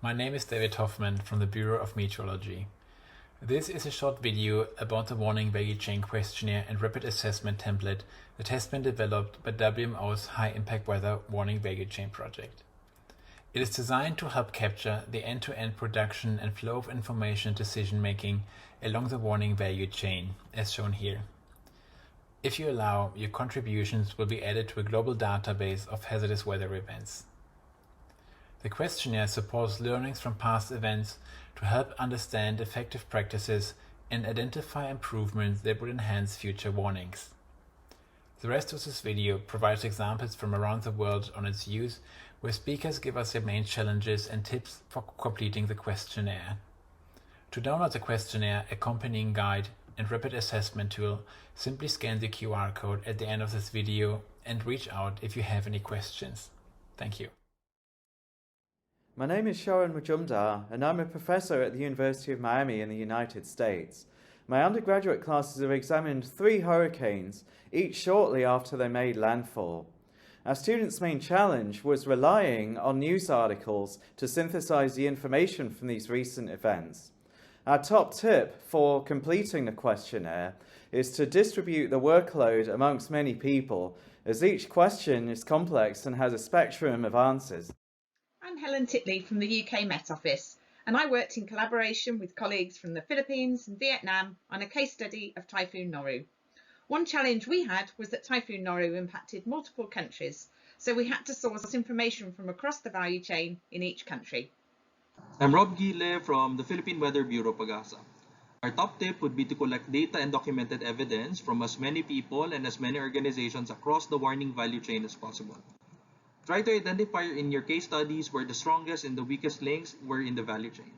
My name is David Hoffman from the Bureau of Meteorology. This is a short video about the Warning Value Chain questionnaire and rapid assessment template that has been developed by WMO's High Impact Weather Warning Value Chain project. It is designed to help capture the end-to-end production and flow of information decision-making along the warning value chain, as shown here. If you allow, your contributions will be added to a global database of hazardous weather events. The questionnaire supports learnings from past events to help understand effective practices and identify improvements that would enhance future warnings. The rest of this video provides examples from around the world on its use, where speakers give us their main challenges and tips for completing the questionnaire. To download the questionnaire, accompanying guide, and rapid assessment tool, simply scan the QR code at the end of this video and reach out if you have any questions. Thank you. My name is Sharon Majumdar, and I'm a professor at the University of Miami in the United States. My undergraduate classes have examined 3 hurricanes, each shortly after they made landfall. Our students' main challenge was relying on news articles to synthesize the information from these recent events. Our top tip for completing the questionnaire is to distribute the workload amongst many people, as each question is complex and has a spectrum of answers. I'm Helen Titley from the UK Met Office, and I worked in collaboration with colleagues from the Philippines and Vietnam on a case study of Typhoon Noru. One challenge we had was that Typhoon Noru impacted multiple countries, so we had to source information from across the value chain in each country. I'm Rob Gile from the Philippine Weather Bureau, Pagasa. Our top tip would be to collect data and documented evidence from as many people and as many organizations across the warning value chain as possible. Try to identify in your case studies where the strongest and the weakest links were in the value chain.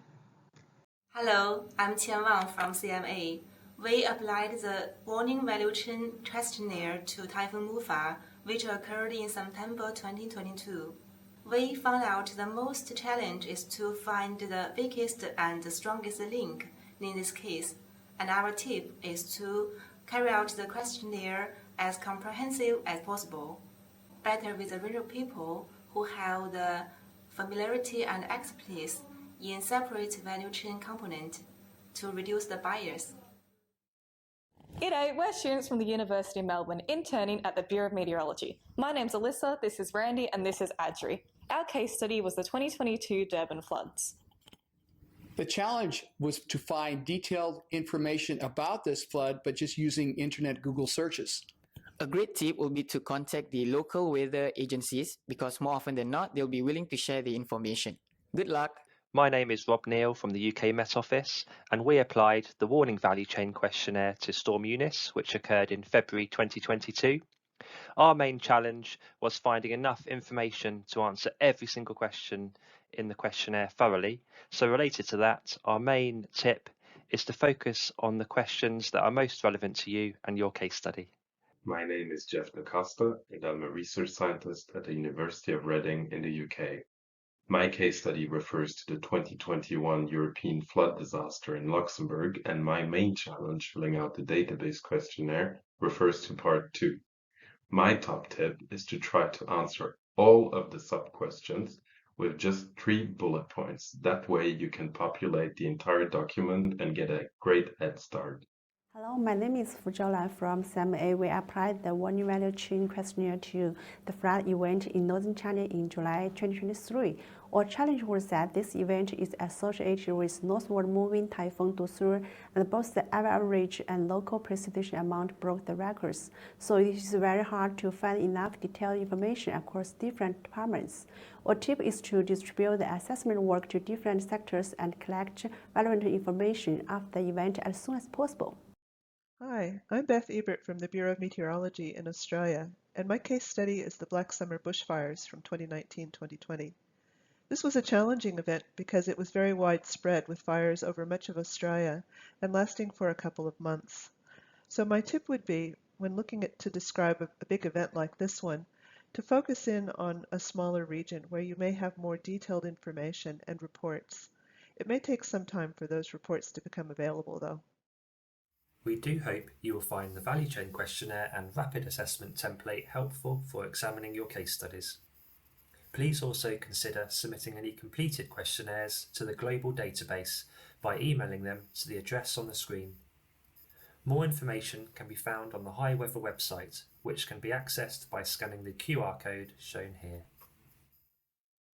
Hello, I'm Qian Wang from CMA. We applied the Warning Value Chain questionnaire to Typhoon Mufa, which occurred in September 2022. We found out the most challenge is to find the weakest and the strongest link in this case, and our tip is to carry out the questionnaire as comprehensive as possible, better with a range of people who have the familiarity and expertise in separate value chain components to reduce the bias. G'day, we're students from the University of Melbourne interning at the Bureau of Meteorology. My name's Alyssa, this is Randy, and this is Adri. Our case study was the 2022 Durban floods. The challenge was to find detailed information about this flood, but just using internet Google searches. A great tip will be to contact the local weather agencies because more often than not, they'll be willing to share the information. Good luck. My name is Rob Neal from the UK Met Office, and we applied the Warning Value Chain questionnaire to Storm Eunice, which occurred in February 2022. Our main challenge was finding enough information to answer every single question in the questionnaire thoroughly. So related to that, our main tip is to focus on the questions that are most relevant to you and your case study. My name is Jeff Nacasta, and I'm a research scientist at the University of Reading in the UK. My case study refers to the 2021 European flood disaster in Luxembourg, and my main challenge filling out the database questionnaire refers to part 2. My top tip is to try to answer all of the sub-questions with just 3 bullet points. That way you can populate the entire document and get a great head start. Hello, my name is Fu Zhaolan from CMA. We applied the Warning Value Chain questionnaire to the flood event in northern China in July 2023. Our challenge was that this event is associated with northward moving Typhoon Dosul, and both the average and local precipitation amount broke the records. So it is very hard to find enough detailed information across different departments. Our tip is to distribute the assessment work to different sectors and collect relevant information after the event as soon as possible. Hi, I'm Beth Ebert from the Bureau of Meteorology in Australia, and my case study is the Black Summer bushfires from 2019-2020. This was a challenging event because it was very widespread with fires over much of Australia and lasting for a couple of months. So my tip would be, when looking to describe a big event like this one, to focus in on a smaller region where you may have more detailed information and reports. It may take some time for those reports to become available though. We do hope you will find the Value Chain questionnaire and rapid assessment template helpful for examining your case studies. Please also consider submitting any completed questionnaires to the global database by emailing them to the address on the screen. More information can be found on the High Weather website, which can be accessed by scanning the QR code shown here.